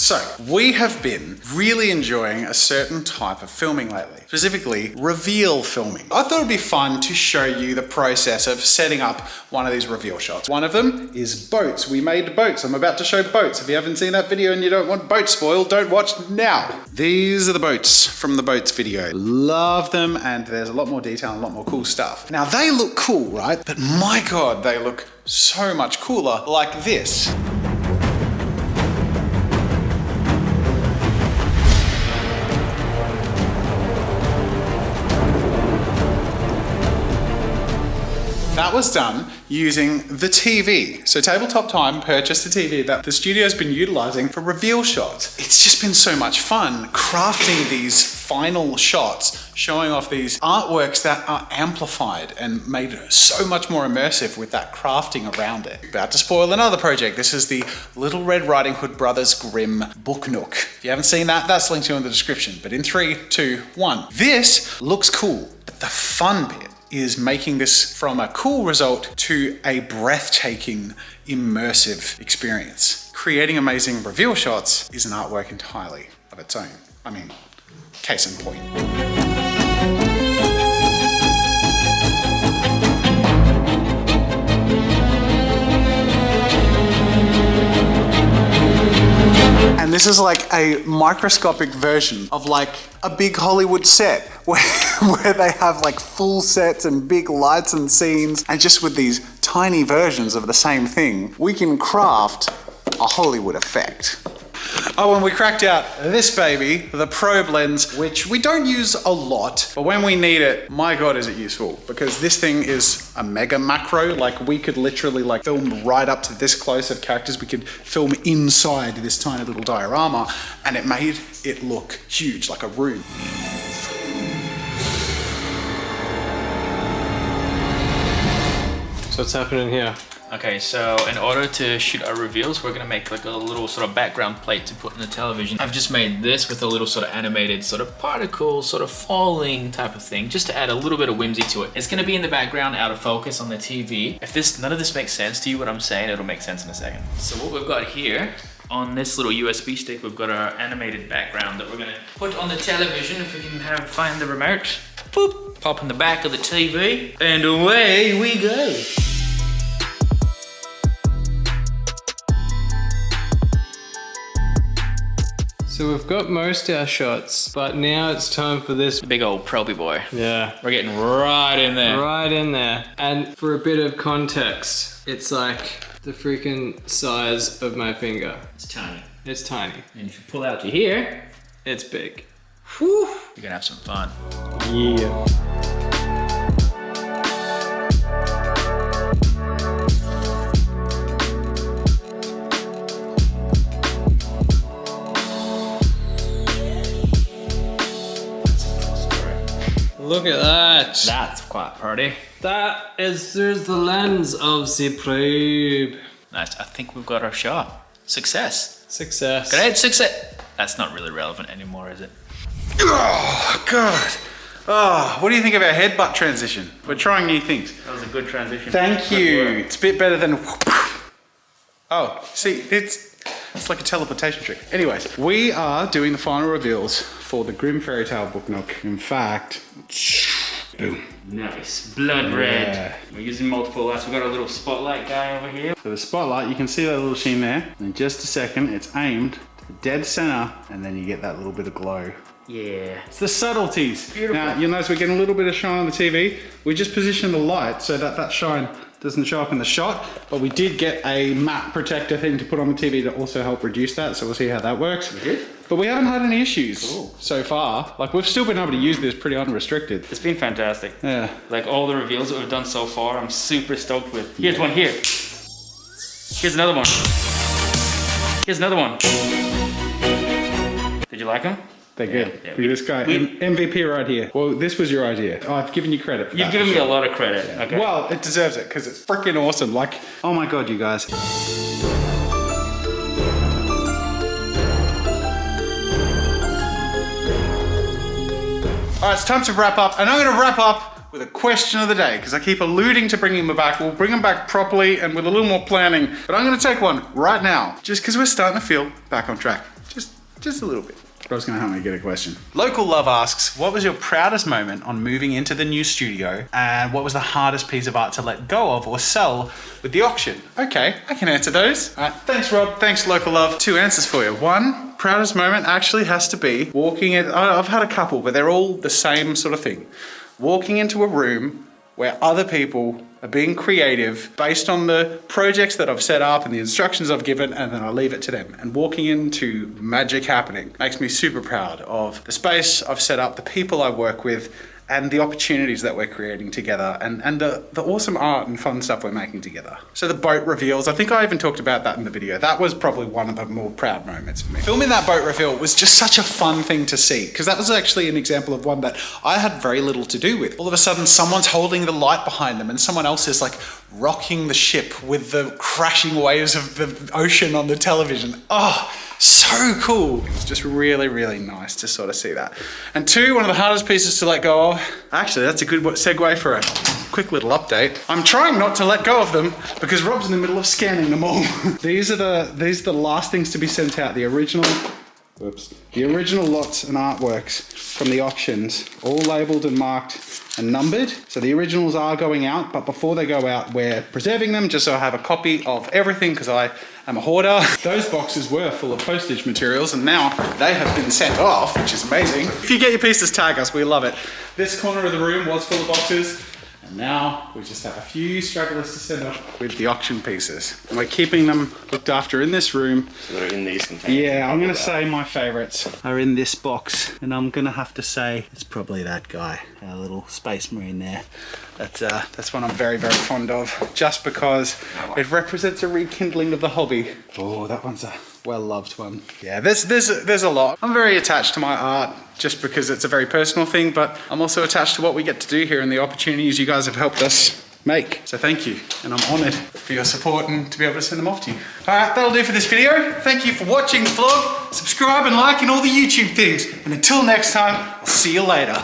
So, we have been really enjoying a certain type of filming lately, specifically reveal filming. I thought it'd be fun to show you the process of setting up one of these reveal shots. One of them is boats. We made boats. I'm about to show boats. If you haven't seen that video and you don't want boats spoiled, don't watch now. These are the boats from the boats video. Love them, and there's a lot more detail and a lot more cool stuff. Now, they look cool, right? But my God, they look so much cooler like this. That was done using the TV. So Tabletop Time purchased a TV that the studio's been utilizing for reveal shots. It's just been so much fun crafting these final shots, showing off these artworks that are amplified and made so much more immersive with that crafting around it. About to spoil another project. This is the Little Red Riding Hood Brothers Grimm Book Nook. If you haven't seen that, that's linked to in the description. But in 3, 2, 1. This looks cool, but the fun bit is making this from a cool result to a breathtaking, immersive experience. Creating amazing reveal shots is an artwork entirely of its own. I mean, case in point. And this is like a microscopic version of like a big Hollywood set where they have like full sets and big lights and scenes, and just with these tiny versions of the same thing, we can craft a Hollywood effect. Oh, and we cracked out this baby, the probe lens, which we don't use a lot, but when we need it, my God, is it useful, because this thing is a mega macro. Like, we could literally like film right up to this close of characters. We could film inside this tiny little diorama, and it made it look huge, like a room. So what's happening here? Okay, so in order to shoot our reveals, we're gonna make like a little sort of background plate to put in the television. I've just made this with a little sort of animated sort of particle, sort of falling type of thing, just to add a little bit of whimsy to it. It's gonna be in the background, out of focus on the TV. If none of this makes sense to you, what I'm saying, it'll make sense in a second. So what we've got here, on this little USB stick, we've got our animated background that we're gonna put on the television. If we can find the remote, boop, pop in the back of the TV, and away we go. So we've got most of our shots, but now it's time for this. Big old Proby boy. Yeah. We're getting right in there. Right in there. And for a bit of context, it's like the freaking size of my finger. It's tiny. It's tiny. And if you pull out to here, it's big. whew, you're gonna have some fun. Yeah. Look at that. That's quite pretty. There's the lens of the probe. Nice, I think we've got our shot. Success. Success. Great success. That's not really relevant anymore, is it? Oh, God. Oh, what do you think of our headbutt transition? We're trying new things. That was a good transition. Thank you. It's a bit better than... Oh, see, it's like a teleportation trick. Anyways, we are doing the final reveals for the Grimm Fairy Tale Book Nook. In fact, boom. Nice, blood red. We're using multiple lights. We've got a little spotlight guy over here. For the spotlight, you can see that little sheen there. In just a second, it's aimed to the dead center, and then you get that little bit of glow. Yeah. It's the subtleties. Beautiful. Now, you'll notice we're getting a little bit of shine on the TV. We just positioned the light so that that shine doesn't show up in the shot, but we did get a matte protector thing to put on the TV to also help reduce that, so we'll see how that works. We did? But we haven't had any issues Cool. so far. Like, we've still been able to use this pretty unrestricted. It's been fantastic. Yeah. Like all the reveals that we've done so far, I'm super stoked with. Here's one here. Here's another one. Here's another one. Did you like them? They're good. Yeah, Look at this guy, MVP right here. Well, this was your idea. Oh, I've given you credit for that. You've given me a lot of credit. Yeah. Okay. Well, it deserves it because it's freaking awesome. Like, oh my God, you guys. All right, it's time to wrap up, and I'm going to wrap up with a question of the day because I keep alluding to bringing them back. We'll bring them back properly and with a little more planning, but I'm going to take one right now just because we're starting to feel back on track. Just a little bit. Rob's gonna help me get a question. Local Love asks, what was your proudest moment on moving into the new studio? And what was the hardest piece of art to let go of or sell with the auction? Okay, I can answer those. All right, thanks Rob, thanks Local Love. 2 answers for you. One, proudest moment actually has to be walking in, I've had a couple, but they're all the same sort of thing. Walking into a room where other people are being creative based on the projects that I've set up and the instructions I've given, and then I leave it to them. And walking into magic happening makes me super proud of the space I've set up, the people I work with, and the opportunities that we're creating together, and the awesome art and fun stuff we're making together. So the boat reveals, I think I even talked about that in the video. That was probably one of the more proud moments for me. Filming that boat reveal was just such a fun thing to see, because that was actually an example of one that I had very little to do with. All of a sudden, someone's holding the light behind them and someone else is like rocking the ship with the crashing waves of the ocean on the television. Oh, so cool. It's just really, really nice to sort of see that. And 2, one of the hardest pieces to let go of. Actually, that's a good segue for a quick little update. I'm trying not to let go of them because Rob's in the middle of scanning them all. These are the last things to be sent out. The original lots and artworks from the auctions, all labeled and marked and numbered. So the originals are going out, but before they go out, we're preserving them just so I have a copy of everything because I am a hoarder. Those boxes were full of postage materials and now they have been sent off, which is amazing. If you get your pieces, tag us, we love it. This corner of the room was full of boxes. And now we just have a few stragglers to send off with the auction pieces. And we're keeping them looked after in this room. So they're in these containers. Yeah, I'm gonna say my favorites are in this box. And I'm gonna have to say it's probably that guy, our little space marine there. That's one I'm very, very fond of, just because it represents a rekindling of the hobby. Oh, that one's a well-loved one. Yeah, there's a lot. I'm very attached to my art just because it's a very personal thing, but I'm also attached to what we get to do here and the opportunities you guys have helped us make. So thank you, and I'm honored for your support and to be able to send them off to you. All right, that'll do for this video. Thank you for watching the vlog. Subscribe and like and all the YouTube things. And until next time, I'll see you later.